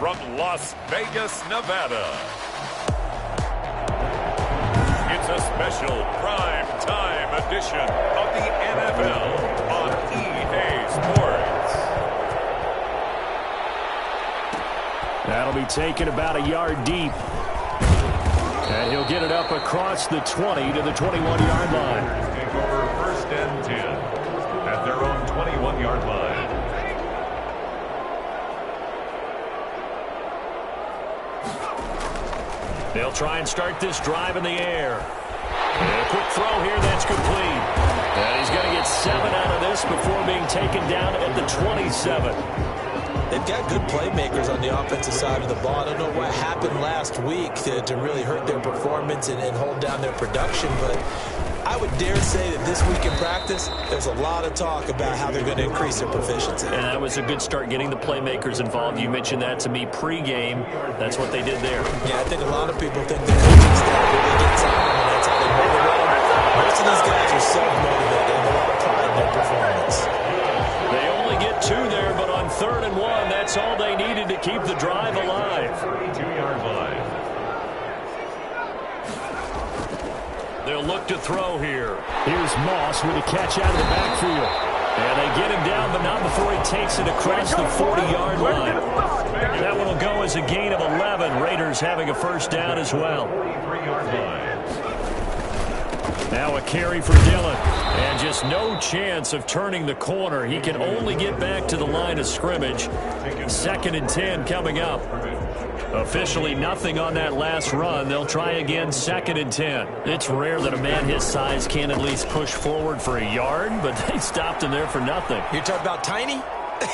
from Las Vegas, Nevada. It's a special prime time edition of the NFL on EA Sports. That'll be taken about a yard deep. And he'll get it up across the 20 to the 21-yard line. Take over 1st and 10 at their own 21-yard line. They'll try and start this drive in the air. And a quick throw here, that's complete. And he's going to get 7 out of this before being taken down at the 27. They've got good playmakers on the offensive side of the ball. I don't know what happened last week to really hurt their performance and hold down their production, but I would dare say that this week in practice, there's a lot of talk about how they're going to increase their proficiency. And that was a good start getting the playmakers involved. You mentioned that to me pregame. That's what they did there. Yeah, I think a lot of people think the coaching staff really gets on them, and that's how they motivate them. Most of these guys are self-motivated and a lot of pride in their performance. They only get 2 there, but on 3rd and 1, that's all they needed to keep the drive alive. 32-yard line. They'll look to throw here. Here's Moss with a catch out of the backfield. And they get him down, but not before he takes it across the 40-yard line. That one will go as a gain of 11. Raiders having a first down as well. 43-yard line. Now a carry for Dillon. And just no chance of turning the corner. He can only get back to the line of scrimmage. 2nd and 10 coming up. Officially nothing on that last run. They'll try again 2nd and 10. It's rare that a man his size can at least push forward for a yard, but they stopped him there for nothing. You're talking about Tiny?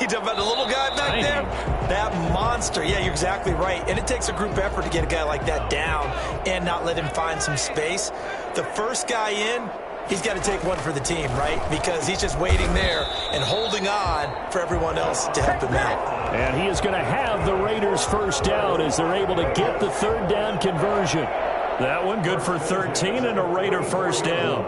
You talking about the little guy back Tiny. there? That monster. Yeah, you're exactly right. And it takes a group effort to get a guy like that down and not let him find some space. The first guy in, he's got to take one for the team, right? Because he's just waiting there and holding on for everyone else to help him out. And he is going to have the Raiders first down as they're able to get the 3rd down conversion. That one good for 13 and a Raider first down.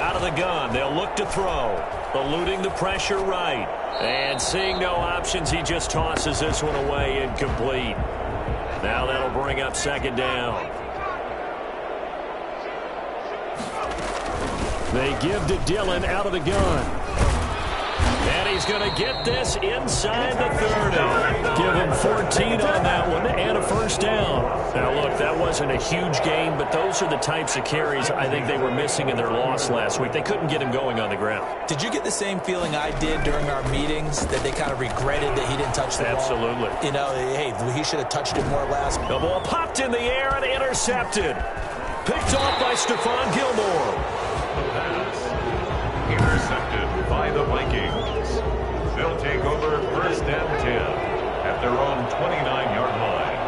Out of the gun, they'll look to throw. Eluding the pressure right. And seeing no options, he just tosses this one away incomplete. Now that'll bring up 2nd down. They give to Dillon out of the gun. And he's going to get this inside the 30. Give him 14 on that one and a first down. Now, look, that wasn't a huge gain, but those are the types of carries I think they were missing in their loss last week. They couldn't get him going on the ground. Did you get the same feeling I did during our meetings, that they kind of regretted that he didn't touch the ball? Absolutely. You know, hey, he should have touched it more last. The ball popped in the air and intercepted. Picked off by Stephon Gilmore. Intercepted by the Vikings. They'll take over 1st and 10 at their own 29-yard line.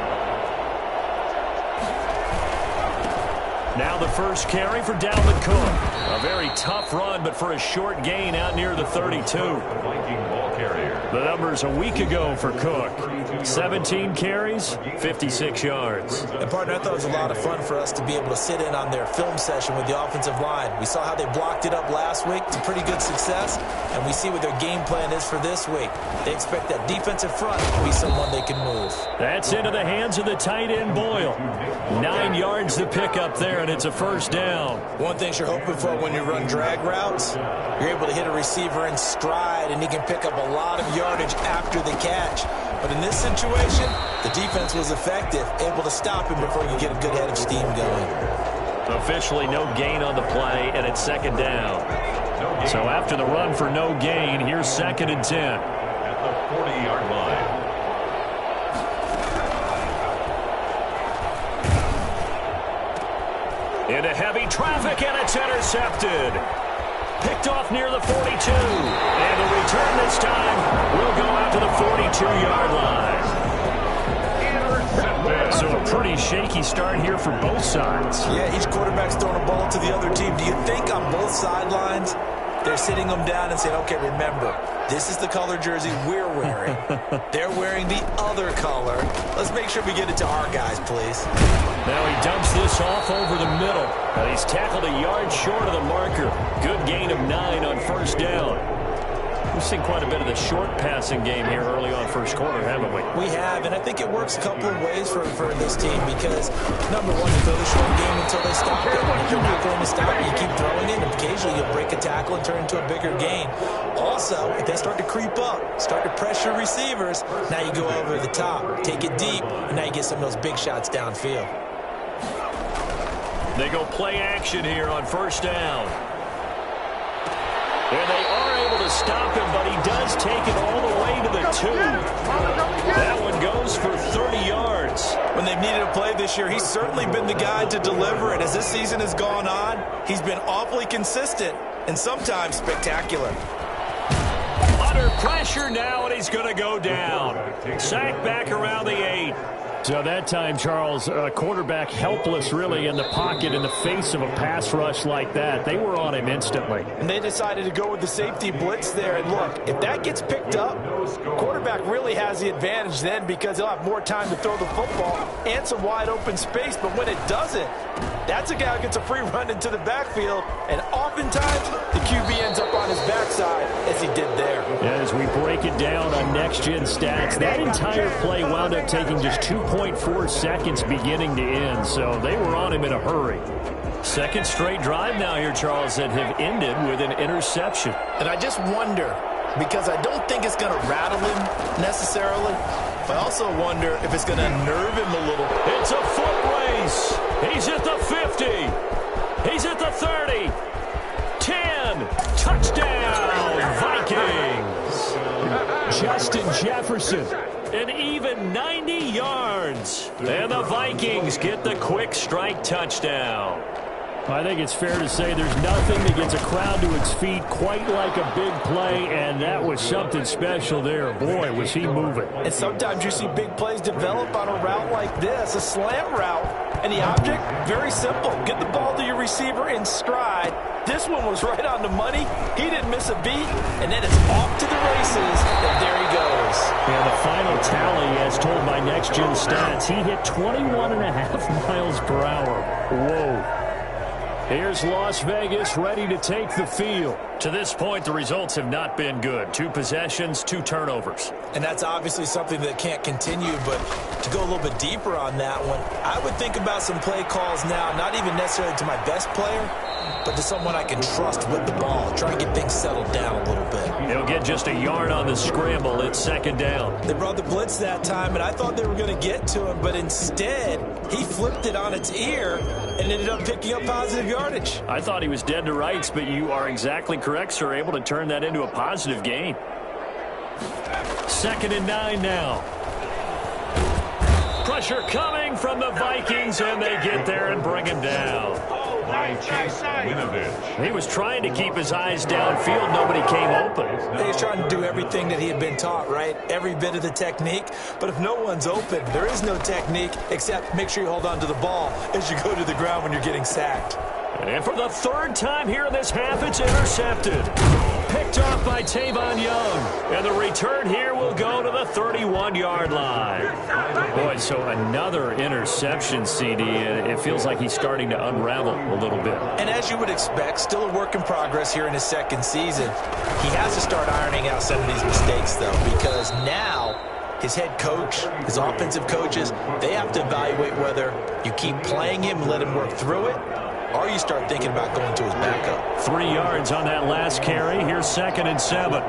Now the first carry for Dalvin Cook. A very tough run, but for a short gain out near the 32. Viking ball carrier. The numbers a week ago for Cook. 17 carries, 56 yards. And, partner, I thought it was a lot of fun for us to be able to sit in on their film session with the offensive line. We saw how they blocked it up last week to pretty good success, and we see what their game plan is for this week. They expect that defensive front to be someone they can move. That's into the hands of the tight end, Boyle. 9 yards to pick up there, and it's a first down. One thing you're hoping for when you run drag routes, you're able to hit a receiver in stride, and he can pick up a lot of yardage after the catch. But in this situation, the defense was effective, able to stop him before you get a good head of steam going. Officially no gain on the play, and it's 2nd down. So after the run for no gain, here's 2nd and 10. At the 40-yard line. Into heavy traffic, and it's intercepted. Picked off near the 42. And the return this time will go out to the 42-yard line. So a pretty shaky start here for both sides. Yeah, each quarterback's throwing a ball to the other team. Do you think on both sidelines they're sitting them down and saying, okay, remember, this is the color jersey we're wearing. They're wearing the other color. Let's make sure we get it to our guys, please. Now he dumps this off over the middle. And he's tackled a yard short of the marker. Good gain of 9 on first down. We've seen quite a bit of the short passing game here early on first quarter, haven't we? We have, and I think it works a couple of ways for this team because, number one, you throw the short game until they stop it. If you're not going to stop it, you keep throwing it, and occasionally you'll break a tackle and turn into a bigger gain. Also, if they start to creep up, start to pressure receivers, now you go over the top, take it deep, and now you get some of those big shots downfield. They go play action here on first down. And they are able to stop him, but he does take it all the way to the 2. That one goes for 30 yards. When they've needed a play this year, he's certainly been the guy to deliver it. As this season has gone on, he's been awfully consistent and sometimes spectacular. Under pressure now, and he's going to go down. Sacked back around the 8. So that time, Charles, quarterback helpless really in the pocket in the face of a pass rush like that. They were on him instantly. And they decided to go with the safety blitz there. And look, if that gets picked up, quarterback really has the advantage then because he'll have more time to throw the football and some wide open space. But when it doesn't, that's a guy who gets a free run into the backfield. And oftentimes, the QB ends up on his backside as he did there. As we break it down on next-gen stats, that entire play wound up taking just 2.4 seconds beginning to end, so they were on him in a hurry. Second straight drive now here, Charles, that have ended with an interception. And I just wonder, because I don't think it's going to rattle him necessarily, but I also wonder if it's going to nerve him a little. It's a foot race. He's at the 50. He's at the 30. 10. Touchdown, Vikings. Justin Jefferson. An even 90 yards. And the Vikings get the quick strike touchdown. I think it's fair to say there's nothing that gets a crowd to its feet quite like a big play, and that was something special there. Boy, was he moving. And sometimes you see big plays develop on a route like this, a slant route, and the object, very simple. Get the ball to your receiver in stride. This one was right on the money. He didn't miss a beat, and then it's off to the races, and there he goes. Yeah, the final tally, as told by Next Gen Stats, he hit 21.5 miles per hour. Whoa. Here's Las Vegas ready to take the field. To this point, the results have not been good. 2 possessions, 2 turnovers. And that's obviously something that can't continue, but to go a little bit deeper on that one, I would think about some play calls now, not even necessarily to my best player, but to someone I can trust with the ball. Try and get things settled down a little bit. He'll get just a yard on the scramble. It's second down. They brought the blitz that time, and I thought they were going to get to him, but instead, he flipped it on its ear and ended up picking up positive yardage. I thought he was dead to rights, but you are exactly correct, sir. Able to turn that into a positive gain. 2nd and 9 now. Pressure coming from the Vikings, and they get there and bring him down. He was trying to keep his eyes downfield. Nobody came open. He was trying to do everything that he had been taught, right? Every bit of the technique. But if no one's open, there is no technique except make sure you hold on to the ball as you go to the ground when you're getting sacked. And for the 3rd time here in this half, it's intercepted. Picked off by Tavon Young. And the return here will go to the 31-yard line. Boy, so another interception, CD. It feels like he's starting to unravel a little bit. And as you would expect, still a work in progress here in his 2nd season. He has to start ironing out some of these mistakes, though, because now his head coach, his offensive coaches, they have to evaluate whether you keep playing him and let him work through it, or you start thinking about going to his backup. 3 yards on that last carry. Here's 2nd and 7.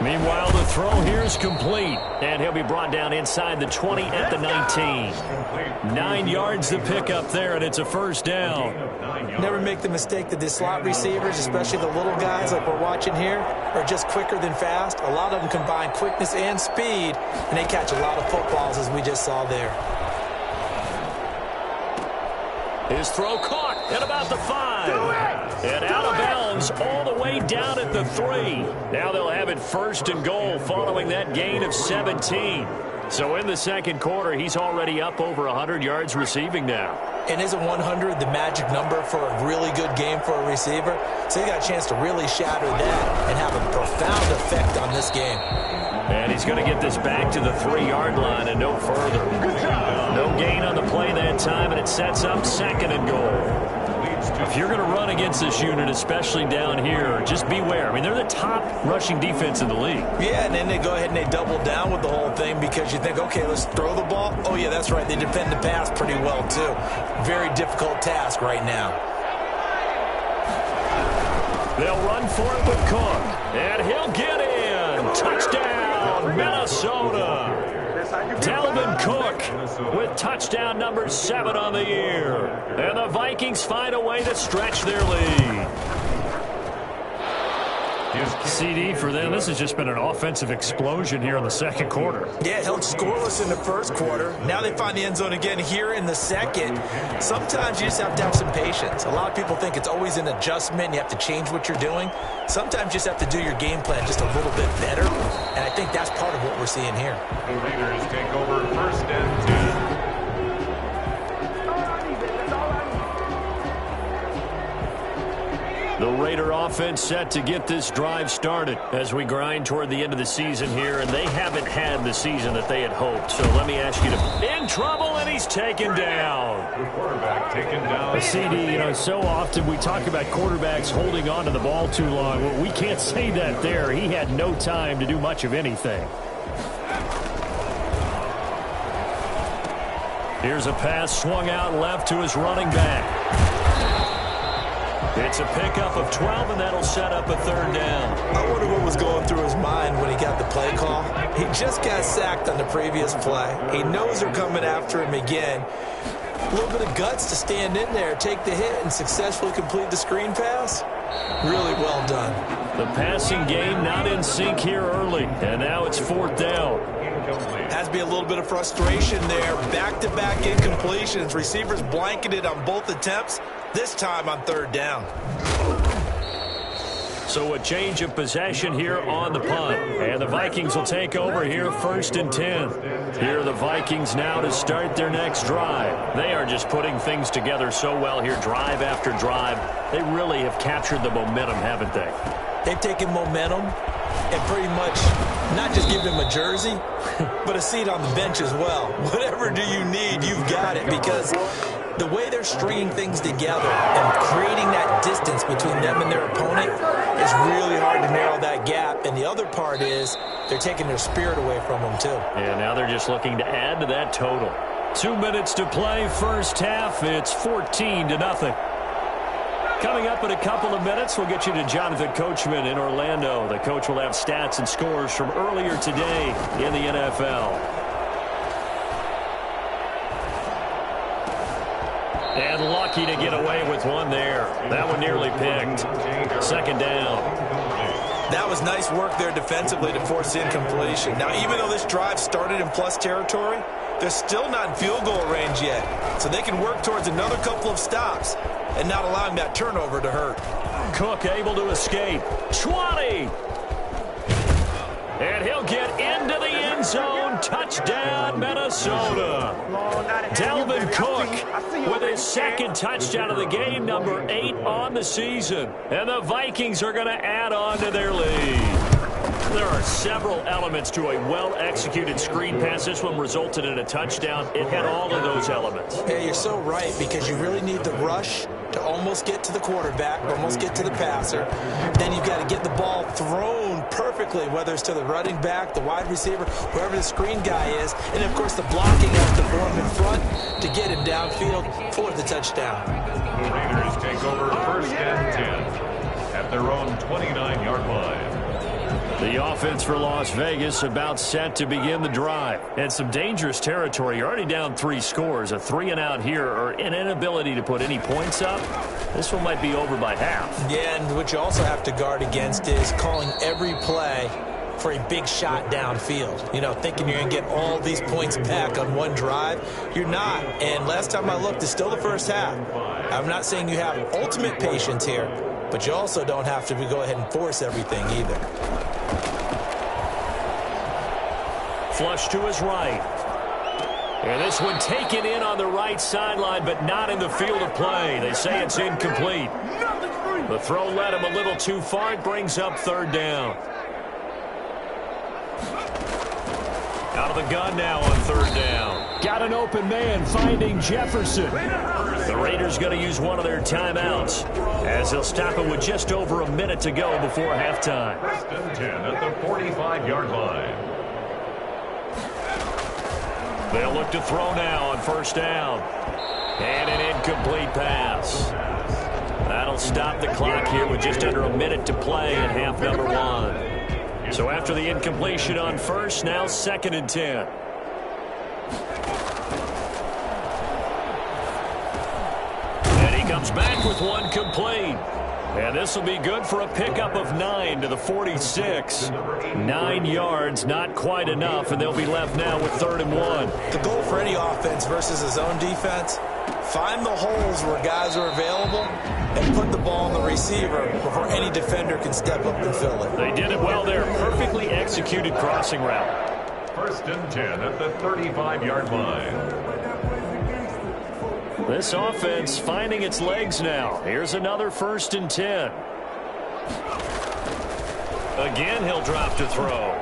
Meanwhile, the throw here is complete. And he'll be brought down inside the 20 at the 19. 9 yards to pick up there, and it's a first down. Never make the mistake that the slot receivers, especially the little guys like we're watching here, are just quicker than fast. A lot of them combine quickness and speed, and they catch a lot of footballs, as we just saw there. His throw caught at about the 5. And out of bounds all the way down at the 3. Now they'll have it 1st and goal following that gain of 17. So in the 2nd quarter, he's already up over 100 yards receiving now. And isn't 100 the magic number for a really good game for a receiver? So he got a chance to really shatter that and have a profound effect on this game. And he's going to get this back to the 3-yard line and no further. No gain on the play that time, and it sets up 2nd and goal. If you're going to run against this unit, especially down here, just beware. I mean, they're the top rushing defense in the league. Yeah, and then they go ahead and they double down with the whole thing because you think, okay, let's throw the ball. Oh, yeah, that's right. They defend the pass pretty well, too. Very difficult task right now. They'll run for it with Cook, and he'll get in. Touchdown, Minnesota. Dalvin Cook with touchdown number 7 on the year. And the Vikings find a way to stretch their lead. CD for them. This has just been an offensive explosion here in the second quarter. Yeah, held scoreless in the first quarter. Now they find the end zone again here in the second. Sometimes you just have to have some patience. A lot of people think it's always an adjustment. You have to change what you're doing. Sometimes you just have to do your game plan just a little bit better. And I think that's part of what we're seeing here. The Raiders take over 1st and 10. The Raider offense set to get this drive started as we grind toward the end of the season here, and they haven't had the season that they had hoped. So let me ask you to in trouble, and he's taken down. The quarterback taken down. CD, you know, so often we talk about quarterbacks holding on to the ball too long. Well, we can't say that there. He had no time to do much of anything. Here's a pass swung out left to his running back. It's a pickup of 12, and that'll set up a 3rd down. I wonder what was going through his mind when he got the play call. He just got sacked on the previous play. He knows they're coming after him again. A little bit of guts to stand in there, take the hit, and successfully complete the screen pass. Really well done. The passing game not in sync here early, and now it's 4th down. Has to be a little bit of frustration there. Back-to-back incompletions. Receivers blanketed on both attempts, this time on 3rd down. So a change of possession here on the punt. And the Vikings will take over here 1st and 10. Here are the Vikings now to start their next drive. They are just putting things together so well here, drive after drive. They really have captured the momentum, haven't they? They've taken momentum and pretty much not just given him a jersey, but a seat on the bench as well. Whatever do you need, you've got it, because the way they're stringing things together and creating that distance between them and their opponent is really hard to narrow that gap. And the other part is they're taking their spirit away from them, too. And now they're just looking to add to that total. 2 minutes to play, first half. It's 14-0. Coming up in a couple of minutes, we'll get you to Jonathan Coachman in Orlando. The coach will have stats and scores from earlier today in the NFL. And lucky to get away with one there. That one nearly picked. 2nd down. That was nice work there defensively to force the incompletion. Now, even though this drive started in plus territory, they're still not in field goal range yet. So they can work towards another couple of stops and not allowing that turnover to hurt. Cook able to escape. 20. And he'll get into the end zone. Touchdown, Minnesota. Dalvin Cook with his 2nd touchdown of the game, number 8 on the season. And the Vikings are going to add on to their lead. There are several elements to a well-executed screen pass. This one resulted in a touchdown. It had all of those elements. Yeah, you're so right, because you really need the rush to almost get to the quarterback, almost get to the passer. Then you've got to get the ball thrown perfectly, whether it's to the running back, the wide receiver, whoever the screen guy is. And, of course, the blocking has to form in front to get him downfield for the touchdown. The Raiders take over 1st and 10 at their own 29-yard line. The offense for Las Vegas about set to begin the drive. And some dangerous territory. You're already down 3 scores. A 3-and-out here, or an inability to put any points up. This one might be over by half. Yeah, and what you also have to guard against is calling every play for a big shot downfield. You know, thinking you're going to get all these points back on one drive. You're not. And last time I looked, it's still the first half. I'm not saying you have ultimate patience here, but you also don't have to go ahead and force everything either. Flush to his right. And this one taken in on the right sideline, but not in the field of play. They say it's incomplete. The throw led him a little too far. It brings up 3rd down. Out of the gun now on third down. Got an open man finding Jefferson. The Raiders going to use one of their timeouts as they'll stop it with just over a minute to go before halftime. First and 10 at the 45-yard line. They'll look to throw now on first down. And an incomplete pass. That'll stop the clock here with just under a minute to play in half number 1. So after the incompletion on first, now second and 10. And he comes back with one complete. And this will be good for a pickup of 9 to the 46. 9 yards, not quite enough, and they'll be left now with third and 1. The goal for any offense versus his own defense, find the holes where guys are available and put the ball on the receiver before any defender can step up and fill it. They did it well there. Perfectly executed crossing route. First and 10 at the 35-yard line. This offense finding its legs now. Here's another first and 10. Again, he'll drop to throw.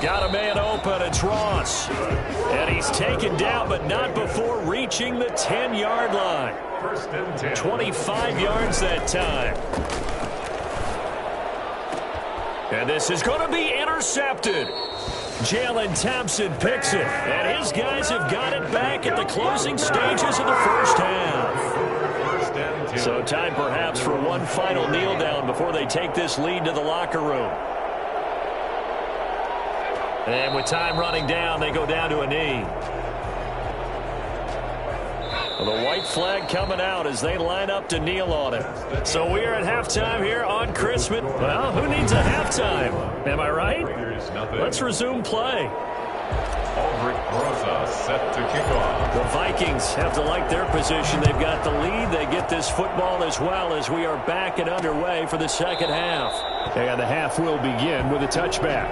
Got a man open. It's Ross. And he's taken down, but not before reaching the 10-yard line. First and 10. 25 yards that time. And this is going to be intercepted. Jalen Thompson picks it, and his guys have got it back at the closing stages of the first half. So time perhaps for one final kneel down before they take this lead to the locker room. And with time running down, they go down to a knee. Well, the white flag coming out as they line up to kneel on it. So we are at halftime here on Christmas. Well, who needs a halftime? Am I right? Let's resume play. Aldrich Rosa set to kick off. The Vikings have to like their position. They've got the lead. They get this football as well as we are back and underway for the second half. And the half will begin with a touchback.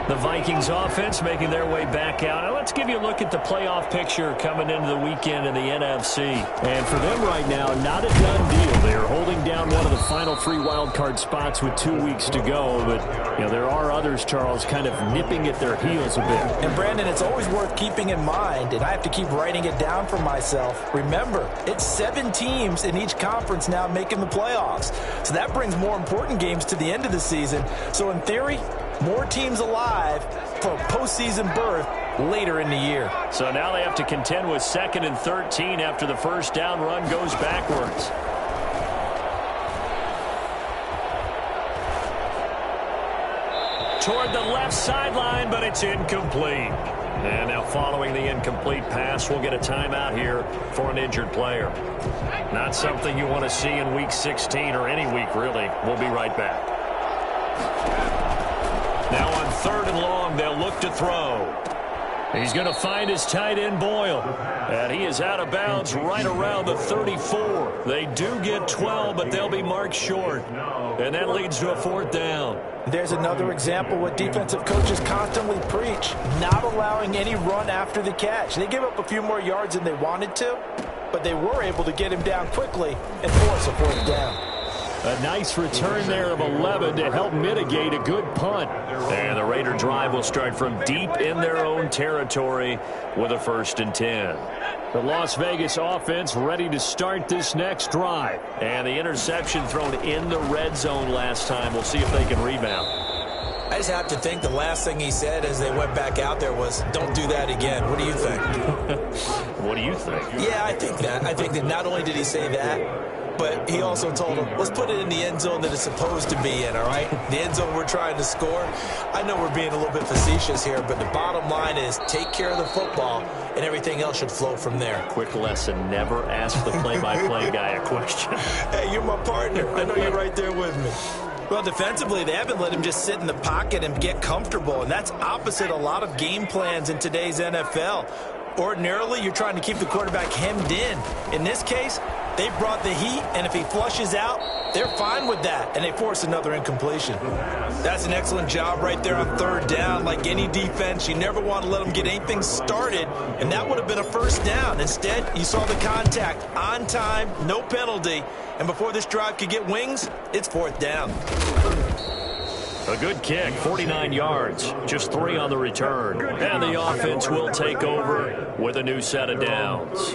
The Vikings offense making their way back out. Now let's give you a look at the playoff picture coming into the weekend in the NFC. And for them right now, not a done deal. They are holding down one of the final 3 wild card spots with 2 weeks to go. But, you know, there are others, Charles, kind of nipping at their heels a bit. And, Brandon, it's always worth keeping in mind, and I have to keep writing it down for myself. Remember, it's 7 teams in each conference now making the playoffs. So that brings more important games to the end of the season. So in theory, more teams alive for postseason berth later in the year. So now they have to contend with 2nd and 13 after the first down run goes backwards. Toward the left sideline, but it's incomplete. And now following the incomplete pass, we'll get a timeout here for an injured player. Not something you want to see in Week 16 or any week, really. We'll be right back. Now on 3rd and long, they'll look to throw. He's going to find his tight end, Boyle. And he is out of bounds right around the 34. They do get 12, but they'll be marked short. And that leads to a 4th down. There's another example what defensive coaches constantly preach, not allowing any run after the catch. They gave up a few more yards than they wanted to, but they were able to get him down quickly and force a 4th down. A nice return there of 11 to help mitigate a good punt. And the Raider drive will start from deep in their own territory with a 1st and 10. The Las Vegas offense ready to start this next drive. And the interception thrown in the red zone last time. We'll see if they can rebound. I just have to think the last thing he said as they went back out there was, don't do that again. What do you think? What do you think? Yeah, I think that. I think that not only did he say that, but he also told him, let's put it in the end zone that it's supposed to be in, all right? The end zone we're trying to score. I know we're being a little bit facetious here, but the bottom line is take care of the football, and everything else should flow from there. Quick lesson, never ask the play-by-play guy a question. Hey, you're my partner. I know you're right there with me. Well, defensively, they haven't let him just sit in the pocket and get comfortable, and that's opposite a lot of game plans in today's NFL. Ordinarily, you're trying to keep the quarterback hemmed in. In this case, they brought the heat, and if he flushes out, they're fine with that, and they force another incompletion. That's an excellent job right there on 3rd down. Like any defense, you never want to let them get anything started, and that would have been a 1st down. Instead, you saw the contact on time, no penalty, and before this drive could get wings, it's 4th down. A good kick, 49 yards, just 3 on the return. And the offense will take over with a new set of downs.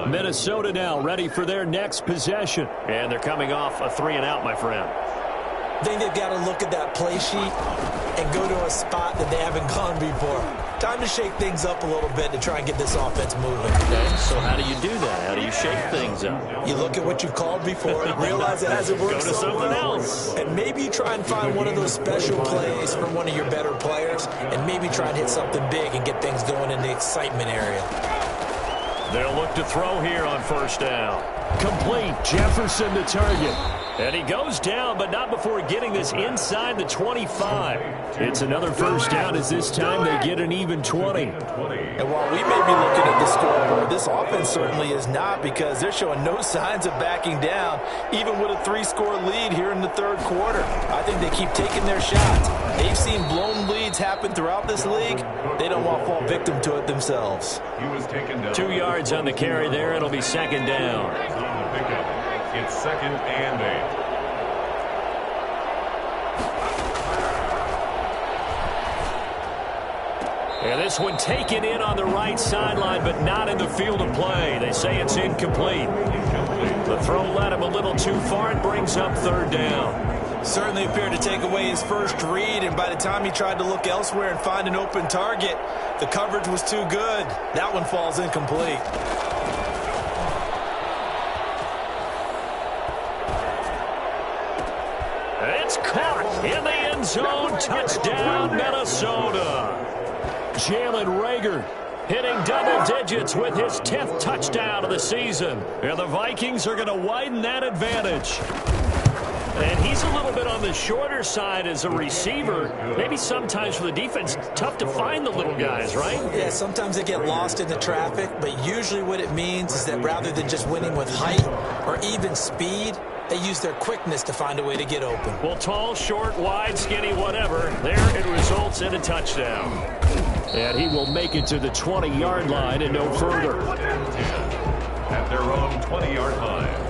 Minnesota now ready for their next possession. And they're coming off a 3-and-out, my friend. I think they've got to look at that play sheet and go to a spot that they haven't gone before. Time to shake things up a little bit to try and get this offense moving. Okay, so how do you do that? How do you shake things up? You look at what you've called before and realize it hasn't worked Go to so something well. else. And maybe you try and find one of those special plays from one of your better players and maybe try and hit something big and get things going in the excitement area. They'll look to throw here on first down. Complete. Jefferson the target. And he goes down, but not before getting this inside the 25. It's another first down as this time they get an even 20. And while we may be looking at the scoreboard, this offense certainly is not, because they're showing no signs of backing down, even with a 3-score lead here in the third quarter. I think they keep taking their shots. They've seen blown leads happen throughout this league. They don't want to fall victim to it themselves. 2 yards on the carry there. It'll be second down. It's 2nd and 8. And this one taken in on the right sideline, but not in the field of play. They say it's incomplete. The throw led him a little too far and brings up third down. Certainly appeared to take away his first read, and by the time he tried to look elsewhere and find an open target, the coverage was too good. That one falls incomplete. It's caught in the end zone. Touchdown, Minnesota. Jalen Reagor hitting double digits with his 10th touchdown of the season. And the Vikings are going to widen that advantage. And he's a little bit on the shorter side as a receiver. Maybe sometimes for the defense, tough to find the little guys, right? Yeah, sometimes they get lost in the traffic, but usually what it means is that rather than just winning with height or even speed, they use their quickness to find a way to get open. Well, tall, short, wide, skinny, whatever, there it results in a touchdown. And he will make it to the 20-yard line and no further. At their own 20-yard line.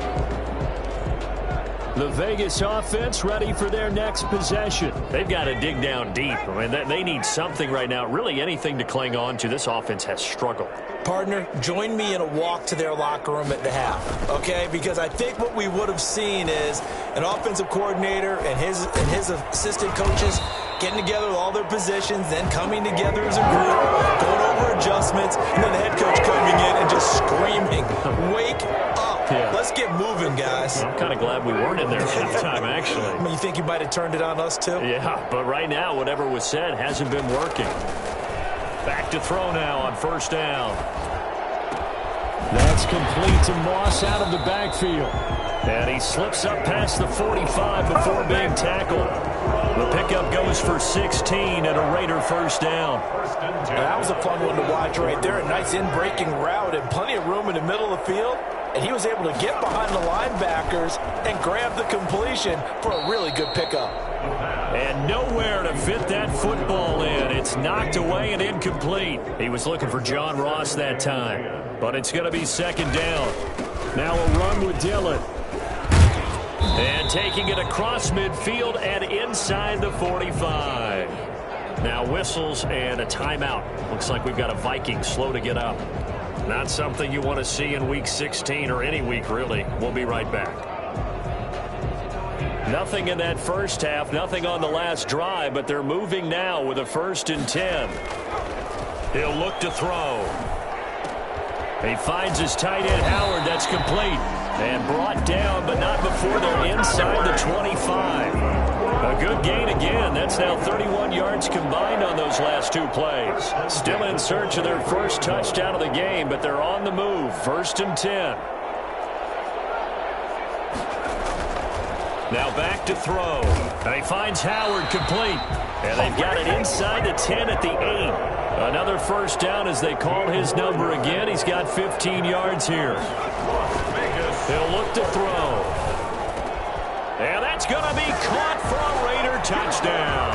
The Vegas offense ready for their next possession. They've got to dig down deep. I mean, they need something right now, really anything to cling on to. This offense has struggled. Partner, join me in a walk to their locker room at the half, okay? Because I think what we would have seen is an offensive coordinator and his assistant coaches getting together with all their positions, then coming together as a group, going over adjustments, and then the head coach coming in and just screaming, "Wake up. Yeah. Let's get moving, guys." I'm kind of glad we weren't in there at halftime, actually. I mean, you think you might have turned it on us, too? Yeah, but right now, whatever was said hasn't been working. Back to throw now on first down. That's complete to Moss out of the backfield. And he slips up past the 45 before being tackled. The pickup goes for 16 and a Raider first down. That was a fun one to watch right there. A nice in-breaking route and plenty of room in the middle of the field. And he was able to get behind the linebackers and grab the completion for a really good pickup. And nowhere to fit that football in. It's knocked away and incomplete. He was looking for John Ross that time. But it's going to be second down. Now a run with Dillon. And taking it across midfield and inside the 45. Now whistles and a timeout. Looks like we've got a Viking slow to get up. Not something you want to see in Week 16 or any week, really. We'll be right back. Nothing in that first half, nothing on the last drive, but they're moving now with a 1st and 10. He'll look to throw. He finds his tight end, Howard. That's complete. And brought down, but not before they're inside the 25. A good gain again. That's now 31 yards combined on those last 2 plays. Still in search of their first touchdown of the game, but they're on the move. 1st and 10. Now back to throw. And he finds Howard complete. And they've got it inside the 10 at the 8. Another first down as they call his number again. He's got 15 yards here. He'll look to throw. And that's going to be caught for a Raider touchdown.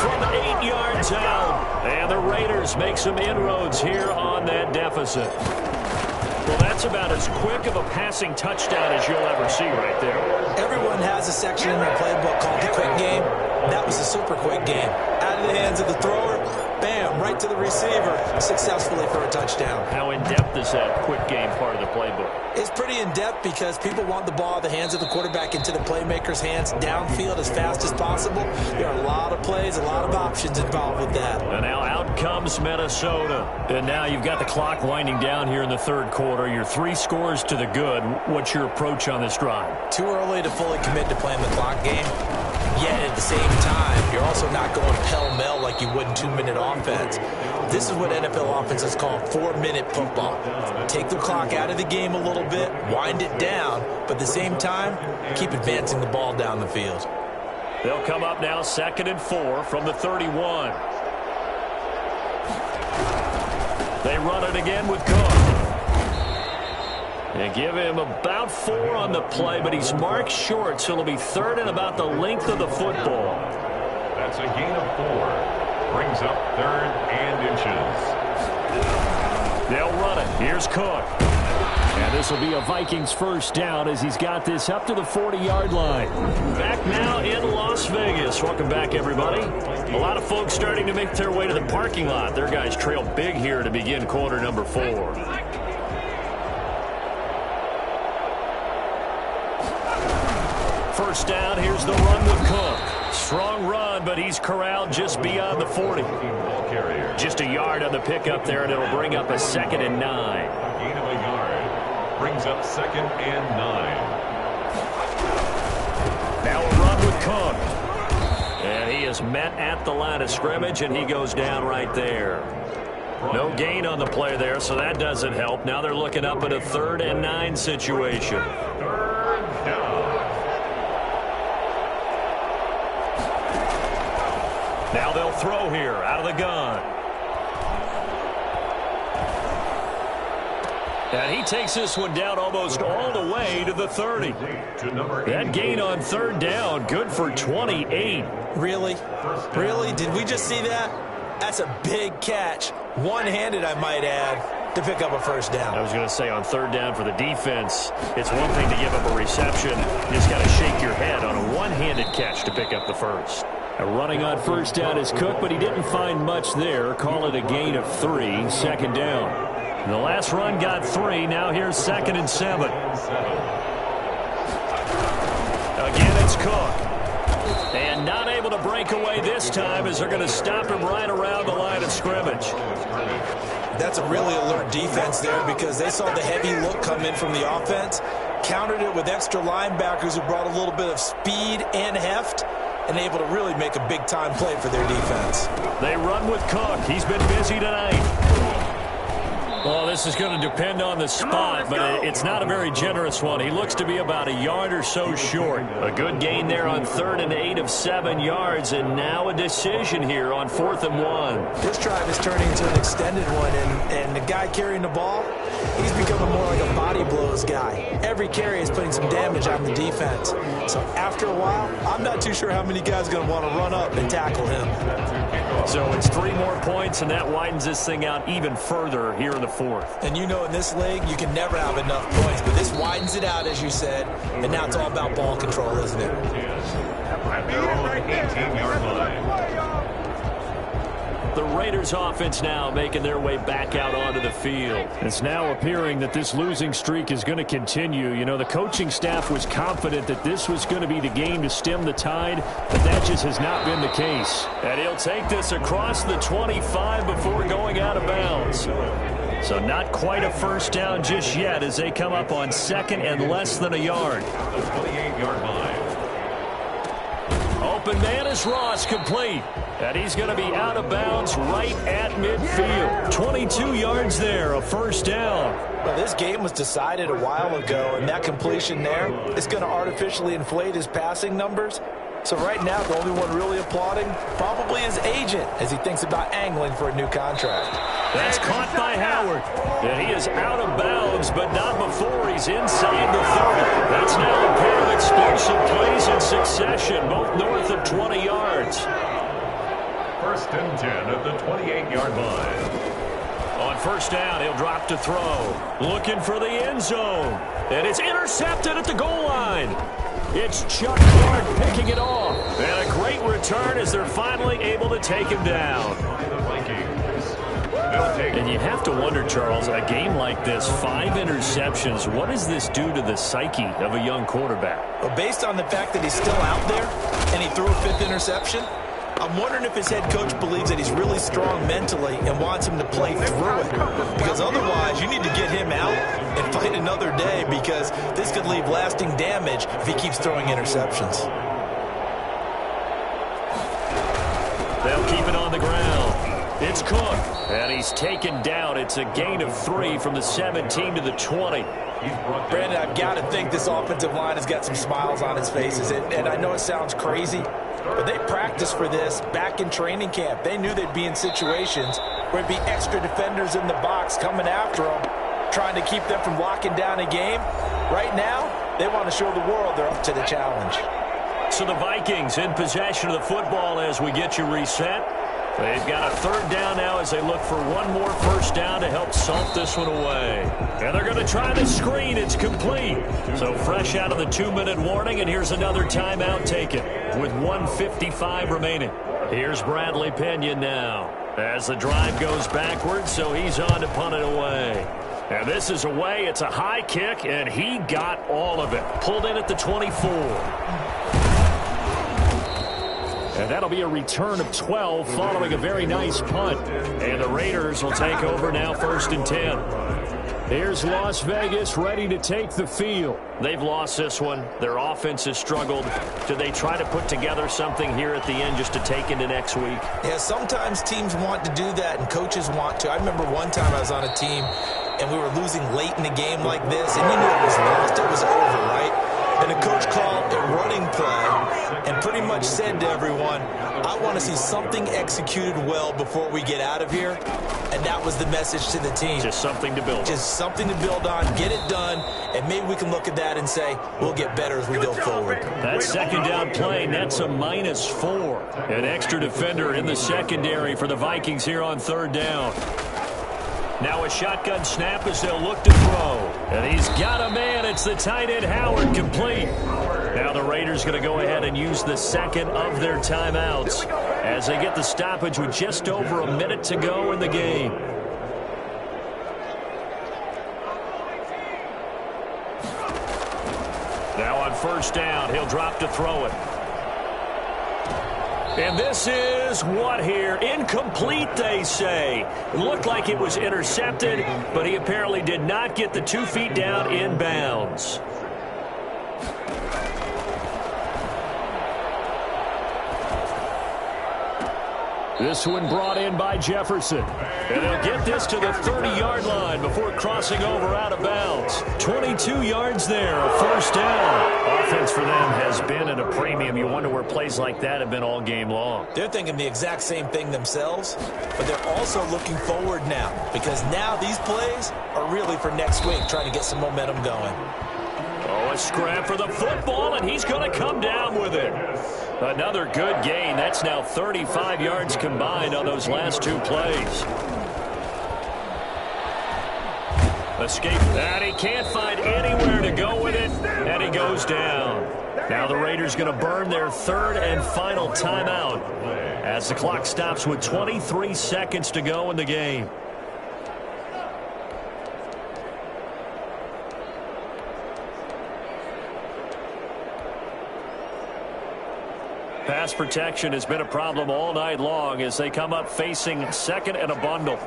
From 8 yards out. And the Raiders make some inroads here on that deficit. Well, that's about as quick of a passing touchdown as you'll ever see right there. Everyone has a section in their playbook called the quick game. That was a super quick game. Out of the hands of the thrower, bam, right to the receiver, successfully for a touchdown. How in-depth is that quick game part of the playbook? It's pretty in-depth because people want the ball out of the hands of the quarterback into the playmaker's hands downfield as fast as possible. There are a lot of plays, a lot of options involved with that. And now out comes Minnesota. And now you've got the clock winding down here in the third quarter. You're 3 scores to the good. What's your approach on this drive? Too early to fully commit to playing the clock game. Yet at the same time, you're also not going pell-mell like you would in 2-minute offense. This is what NFL offenses call 4-minute football. Take the clock out of the game a little bit, wind it down, but at the same time, keep advancing the ball down the field. They'll come up now 2nd and 4 from the 31. They run it again with Cook. And give him about 4 on the play, but he's marked short, so it'll be 3rd and about the length of the football. That's a gain of 4. Brings up 3rd and inches. They'll run it. Here's Cook. And this will be a Vikings first down as he's got this up to the 40-yard line. Back now in Las Vegas. Welcome back, everybody. A lot of folks starting to make their way to the parking lot. Their guys trail big here to begin quarter number 4. First down, here's the run with Cook. Strong run, but he's corralled just beyond the 40. Just a yard on the pickup there, and it'll bring up a 2nd and 9. Gain of a yard. Brings up 2nd and 9. Now a run with Cook. And he is met at the line of scrimmage, and he goes down right there. No gain on the play there, so that doesn't help. Now they're looking up at a 3rd and 9 situation. Now they'll throw here out of the gun. And he takes this one down almost all the way to the 30. That gain on 3rd down, good for 28. Really? Really? Did we just see that? That's a big catch. One-handed, I might add, to pick up a first down. I was going to say on 3rd down for the defense, it's one thing to give up a reception. You just got to shake your head on a one-handed catch to pick up the first. Running on first down is Cook, but he didn't find much there. Call it a gain of 3, 2nd down. And the last run got 3. Now here's 2nd and 7. Again, it's Cook. And not able to break away this time as they're going to stop him right around the line of scrimmage. That's a really alert defense there because they saw the heavy look come in from the offense, countered it with extra linebackers who brought a little bit of speed and heft, and able to really make a big-time play for their defense. They run with Cook. He's been busy tonight. Well, this is going to depend on the spot, but it's not a very generous one. He looks to be about a yard or so short. A good gain there on 3rd and 8 of 7 yards, and now a decision here on 4th and 1. This drive is turning into an extended one, and the guy carrying the ball, he's becoming more like a body blows guy. Every carry is putting some damage on the defense. So after a while, I'm not too sure how many guys are going to want to run up and tackle him. So it's 3 more points, and that widens this thing out even further here in the 4th. And you know in this league, you can never have enough points, but this widens it out, as you said, and now it's all about ball control, isn't it? At their own 18-yard line. The Raiders offense now making their way back out onto the field. It's now appearing that this losing streak is going to continue. You know, the coaching staff was confident that this was going to be the game to stem the tide, but that just has not been the case. And he'll take this across the 25 before going out of bounds. So not quite a first down just yet as they come up on 2nd and less than a yard. The 28-yard line. Open man is Ross, complete. And he's going to be out of bounds right at midfield. 22 yards there, a first down. Well, this game was decided a while ago, and that completion there is going to artificially inflate his passing numbers. So right now, the only one really applauding probably his agent as he thinks about angling for a new contract. That's caught by Howard. And he is out of bounds, but not before he's inside the 30. That's now a pair of explosive plays in succession, both north of 20 yards. 1st and 10 at the 28-yard line. On first down. He'll drop to throw. Looking for the end zone. And it's intercepted at the goal line. It's Chuck Clark picking it off. And a great return as they're finally able to take him down. And you have to wonder, Charles, a game like this, 5 interceptions, what does this do to the psyche of a young quarterback? Well, based on the fact that he's still out there and he threw a 5th interception, I'm wondering if his head coach believes that he's really strong mentally and wants him to play through it. Because otherwise, you need to get him out and fight another day, because this could leave lasting damage if he keeps throwing interceptions. They'll keep it on the ground. It's Cook, and he's taken down. It's a gain of 3 from the 17 to the 20. Brandon, I've got to think this offensive line has got some smiles on its faces. And I know it sounds crazy, but they practiced for this back in training camp. They knew they'd be in situations where it'd be extra defenders in the box coming after them, trying to keep them from locking down a game. Right now, they want to show the world they're up to the challenge. So the Vikings in possession of the football as we get you reset. They've got a 3rd down now as they look for one more first down to help salt this one away. And they're going to try the screen. It's complete. So fresh out of the 2-minute warning, and here's another timeout taken with 1:55 remaining. Here's Bradley Pinion now as the drive goes backwards, so he's on to punt it away. And this is away. It's a high kick, and he got all of it. Pulled in at the 24. And that'll be a return of 12 following a very nice punt. And the Raiders will take over now 1st and 10. Here's Las Vegas ready to take the field. They've lost this one. Their offense has struggled. Do they try to put together something here at the end just to take into next week? Yeah, sometimes teams want to do that and coaches want to. I remember one time I was on a team and we were losing late in a game like this, and you knew it was lost. It was over, right? And the coach called a running play and pretty much said to everyone, I want to see something executed well before we get out of here. And that was the message to the team. Just something to build on. Just something to build on, get it done, and maybe we can look at that and say, we'll get better as we go forward. That 2nd down play, that's a -4. An extra defender in the secondary for the Vikings here on 3rd down. Now a shotgun snap as they'll look to throw. And he's got a man. It's the tight end Howard, complete. Now the Raiders going to go ahead and use the 2nd of their timeouts as they get the stoppage with just over a minute to go in the game. Now on 1st down, he'll drop to throw it. And this is what here? Incomplete, they say. It looked like it was intercepted, but he apparently did not get the 2 feet down in bounds. This one brought in by Jefferson. And they'll get this to the 30-yard line before crossing over out of bounds. 22 yards there, a 1st down. Offense for them has been at a premium. You wonder where plays like that have been all game long. They're thinking the exact same thing themselves, but they're also looking forward now, because now these plays are really for next week, trying to get some momentum going. Oh, a scrap for the football, and he's going to come down with it. Another good gain. That's now 35 yards combined on those last 2 plays. Escape that. He can't find anywhere to go with it, and he goes down. Now the Raiders going to burn their 3rd and final timeout as the clock stops with 23 seconds to go in the game. Pass protection has been a problem all night long as they come up facing 2nd and a bundle.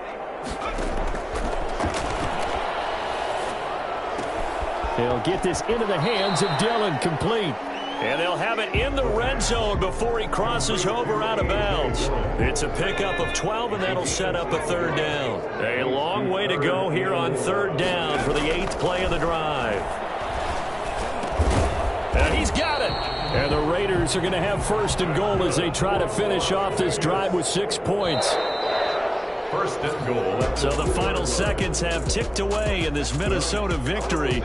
They'll get this into the hands of Dillon, complete. And they'll have it in the red zone before he crosses over out of bounds. It's a pickup of 12, and that'll set up a 3rd down. A long way to go here on 3rd down for the 8th play of the drive. And he's got it. And the Raiders are going to have 1st and goal as they try to finish off this drive with 6 points. 1st and goal. So the final seconds have ticked away in this Minnesota victory.